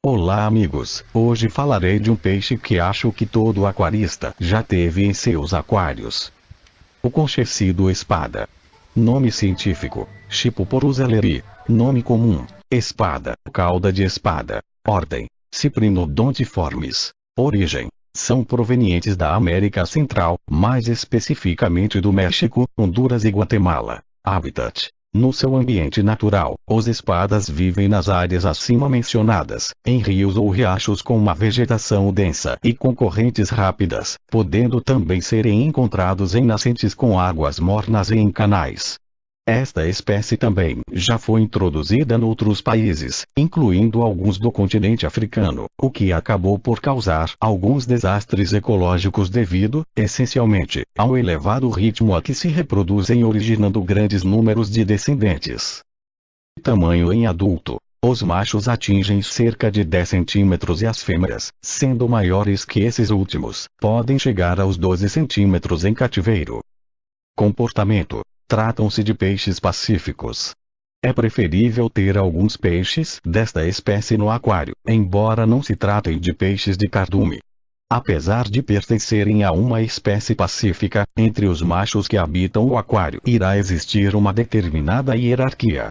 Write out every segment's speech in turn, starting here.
Olá amigos, hoje falarei de um peixe que acho que todo aquarista já teve em seus aquários. O conchecido espada. Nome científico, Schipoporus elleri. Nome comum, espada, cauda de espada. Ordem, Cyprinodontiformes. Origem, são provenientes da América Central, mais especificamente do México, Honduras e Guatemala. Habitat. No seu ambiente natural, os espadas vivem nas áreas acima mencionadas, em rios ou riachos com uma vegetação densa e com correntes rápidas, podendo também serem encontrados em nascentes com águas mornas e em canais. Esta espécie também já foi introduzida em outros países, incluindo alguns do continente africano, o que acabou por causar alguns desastres ecológicos devido, essencialmente, ao elevado ritmo a que se reproduzem, originando grandes números de descendentes. Tamanho em adulto. Os machos atingem cerca de 10 centímetros e as fêmeas, sendo maiores que esses últimos, podem chegar aos 12 centímetros em cativeiro. Comportamento. Tratam-se de peixes pacíficos. É preferível ter alguns peixes desta espécie no aquário, embora não se tratem de peixes de cardume. Apesar de pertencerem a uma espécie pacífica, entre os machos que habitam o aquário irá existir uma determinada hierarquia.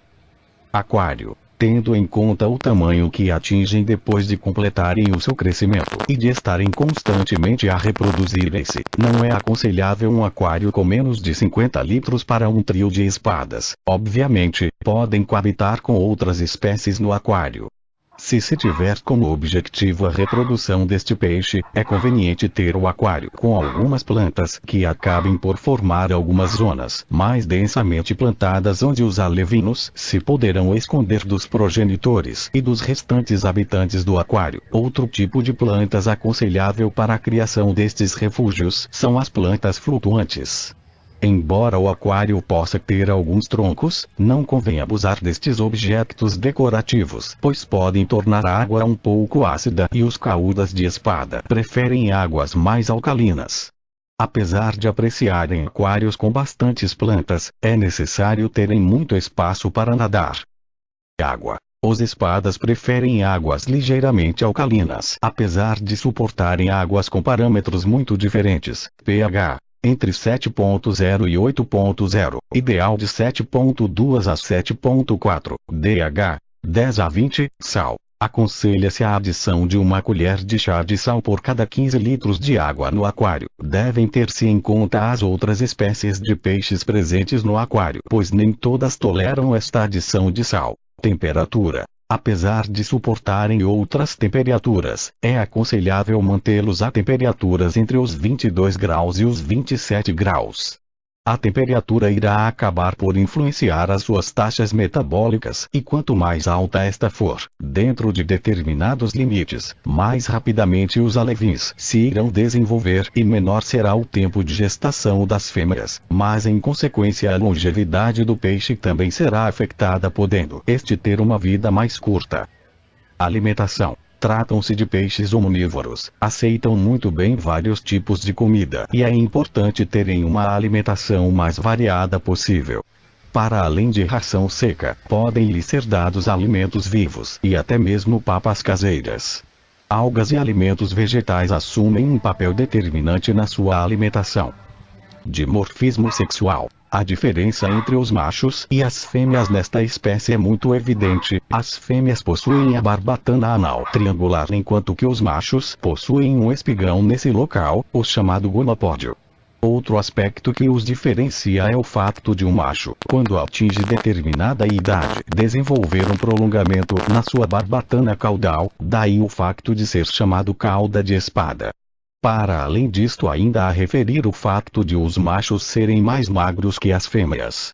Aquário. Tendo em conta o tamanho que atingem depois de completarem o seu crescimento e de estarem constantemente a reproduzirem-se, não é aconselhável um aquário com menos de 50 litros para um trio de espadas. Obviamente, podem coabitar com outras espécies no aquário. Se se tiver como objetivo a reprodução deste peixe, é conveniente ter o aquário com algumas plantas que acabem por formar algumas zonas mais densamente plantadas onde os alevinos se poderão esconder dos progenitores e dos restantes habitantes do aquário. Outro tipo de plantas aconselhável para a criação destes refúgios são as plantas flutuantes. Embora o aquário possa ter alguns troncos, não convém abusar destes objetos decorativos, pois podem tornar a água um pouco ácida e os caudas de espada preferem águas mais alcalinas. Apesar de apreciarem aquários com bastantes plantas, é necessário terem muito espaço para nadar. Água. Os espadas preferem águas ligeiramente alcalinas, apesar de suportarem águas com parâmetros muito diferentes, pH entre 7.0 e 8.0, ideal de 7.2 a 7.4, DH, 10 a 20, sal. Aconselha-se a adição de uma colher de chá de sal por cada 15 litros de água no aquário. Devem ter-se em conta as outras espécies de peixes presentes no aquário, pois nem todas toleram esta adição de sal. Temperatura. Apesar de suportarem outras temperaturas, é aconselhável mantê-los a temperaturas entre os 22 graus e os 27 graus. A temperatura irá acabar por influenciar as suas taxas metabólicas, e quanto mais alta esta for, dentro de determinados limites, mais rapidamente os alevins se irão desenvolver e menor será o tempo de gestação das fêmeas, mas em consequência a longevidade do peixe também será afetada, podendo este ter uma vida mais curta. Alimentação. Tratam-se de peixes omnívoros, aceitam muito bem vários tipos de comida e é importante terem uma alimentação mais variada possível. Para além de ração seca, podem lhes ser dados alimentos vivos e até mesmo papas caseiras. Algas e alimentos vegetais assumem um papel determinante na sua alimentação. Dimorfismo sexual. A diferença entre os machos e as fêmeas nesta espécie é muito evidente. As fêmeas possuem a barbatana anal triangular, enquanto que os machos possuem um espigão nesse local, o chamado gonopódio. Outro aspecto que os diferencia é o fato de um macho, quando atinge determinada idade, desenvolver um prolongamento na sua barbatana caudal, daí o facto de ser chamado cauda de espada. Para além disto, ainda a referir o facto de os machos serem mais magros que as fêmeas.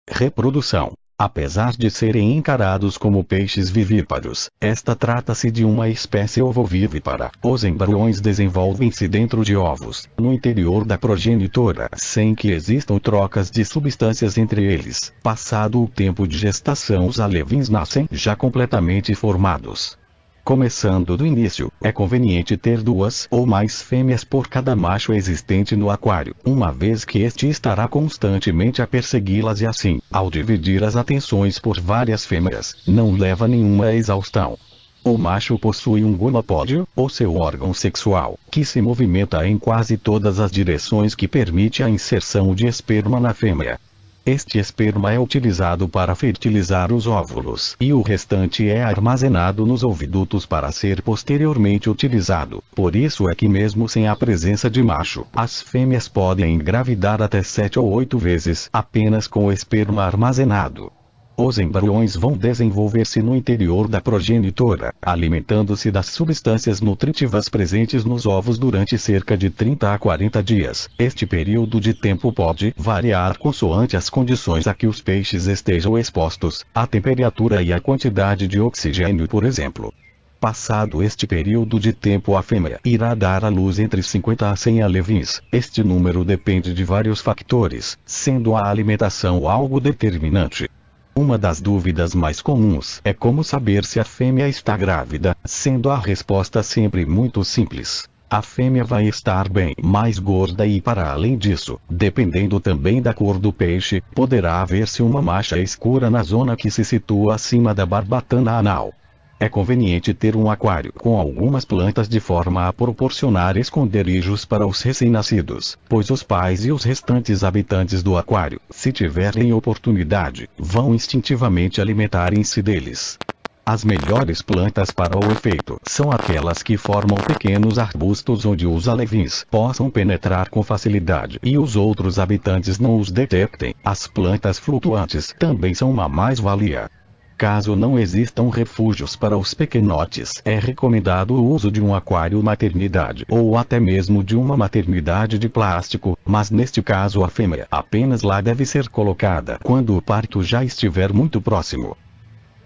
Reprodução. Apesar de serem encarados como peixes vivíparos, esta trata-se de uma espécie ovovívipara. Os embriões desenvolvem-se dentro de ovos, no interior da progenitora, sem que existam trocas de substâncias entre eles. Passado o tempo de gestação, os alevins nascem já completamente formados. Começando do início, é conveniente ter 2 ou mais fêmeas por cada macho existente no aquário, uma vez que este estará constantemente a persegui-las e assim, ao dividir as atenções por várias fêmeas, não leva nenhuma exaustão. O macho possui um gonopódio, ou seu órgão sexual, que se movimenta em quase todas as direções, que permite a inserção de esperma na fêmea. Este esperma é utilizado para fertilizar os óvulos, e o restante é armazenado nos ovidutos para ser posteriormente utilizado. Por isso é que, mesmo sem a presença de macho, as fêmeas podem engravidar até 7 ou 8 vezes apenas com o esperma armazenado. Os embriões vão desenvolver-se no interior da progenitora, alimentando-se das substâncias nutritivas presentes nos ovos durante cerca de 30 a 40 dias. Este período de tempo pode variar consoante as condições a que os peixes estejam expostos, a temperatura e a quantidade de oxigênio, por exemplo. Passado este período de tempo, a fêmea irá dar à luz entre 50 a 100 alevins. Este número depende de vários fatores, sendo a alimentação algo determinante. Uma das dúvidas mais comuns é como saber se a fêmea está grávida, sendo a resposta sempre muito simples. A fêmea vai estar bem mais gorda e, para além disso, dependendo também da cor do peixe, poderá haver-se uma mancha escura na zona que se situa acima da barbatana anal. É conveniente ter um aquário com algumas plantas de forma a proporcionar esconderijos para os recém-nascidos, pois os pais e os restantes habitantes do aquário, se tiverem oportunidade, vão instintivamente alimentarem-se deles. As melhores plantas para o efeito são aquelas que formam pequenos arbustos onde os alevins possam penetrar com facilidade e os outros habitantes não os detectem. As plantas flutuantes também são uma mais-valia. Caso não existam refúgios para os pequenotes, é recomendado o uso de um aquário maternidade ou até mesmo de uma maternidade de plástico, mas neste caso a fêmea apenas lá deve ser colocada quando o parto já estiver muito próximo.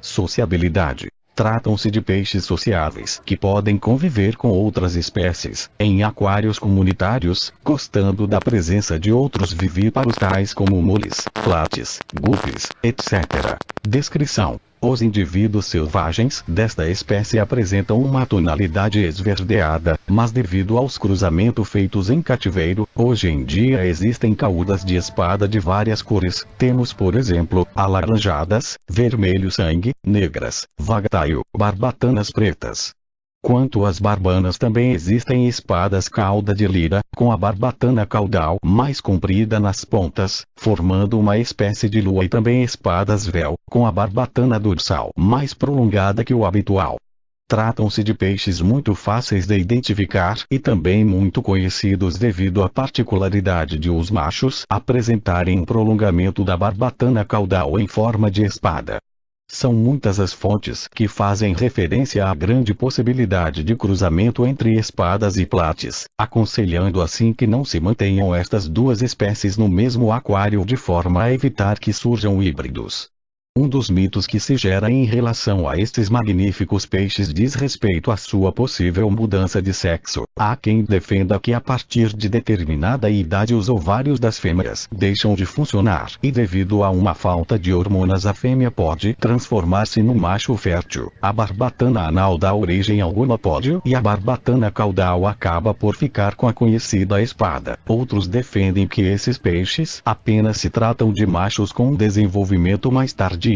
Sociabilidade. Tratam-se de peixes sociáveis que podem conviver com outras espécies, em aquários comunitários, gostando da presença de outros vivíparos tais como moles, plates, guppies, etc. Descrição. Os indivíduos selvagens desta espécie apresentam uma tonalidade esverdeada, mas devido aos cruzamentos feitos em cativeiro, hoje em dia existem caudas de espada de várias cores. Temos, por exemplo, alaranjadas, vermelho sangue, negras, vagatail, barbatanas pretas. Quanto às barbanas, também existem espadas cauda de lira, com a barbatana caudal mais comprida nas pontas, formando uma espécie de lua, e também espadas véu, com a barbatana dorsal mais prolongada que o habitual. Tratam-se de peixes muito fáceis de identificar e também muito conhecidos devido à particularidade de os machos apresentarem um prolongamento da barbatana caudal em forma de espada. São muitas as fontes que fazem referência à grande possibilidade de cruzamento entre espadas e plates, aconselhando assim que não se mantenham estas duas espécies no mesmo aquário de forma a evitar que surjam híbridos. Um dos mitos que se gera em relação a estes magníficos peixes diz respeito à sua possível mudança de sexo. Há quem defenda que a partir de determinada idade os ovários das fêmeas deixam de funcionar e, devido a uma falta de hormonas, a fêmea pode transformar-se num macho fértil. A barbatana anal dá origem ao gonopódio e a barbatana caudal acaba por ficar com a conhecida espada. Outros defendem que esses peixes apenas se tratam de machos com um desenvolvimento mais tardio.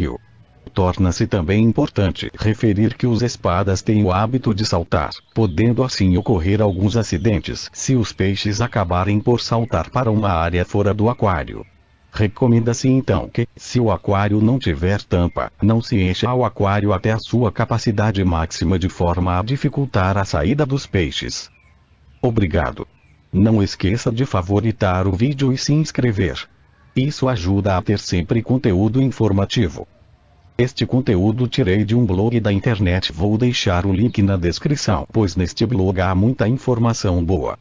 Torna-se também importante referir que os espadas têm o hábito de saltar, podendo assim ocorrer alguns acidentes se os peixes acabarem por saltar para uma área fora do aquário. Recomenda-se então que, se o aquário não tiver tampa, não se encha o aquário até a sua capacidade máxima de forma a dificultar a saída dos peixes. Obrigado. Não esqueça de favoritar o vídeo e se inscrever. Isso ajuda a ter sempre conteúdo informativo. Este conteúdo tirei de um blog da internet, vou deixar o link na descrição, pois neste blog há muita informação boa.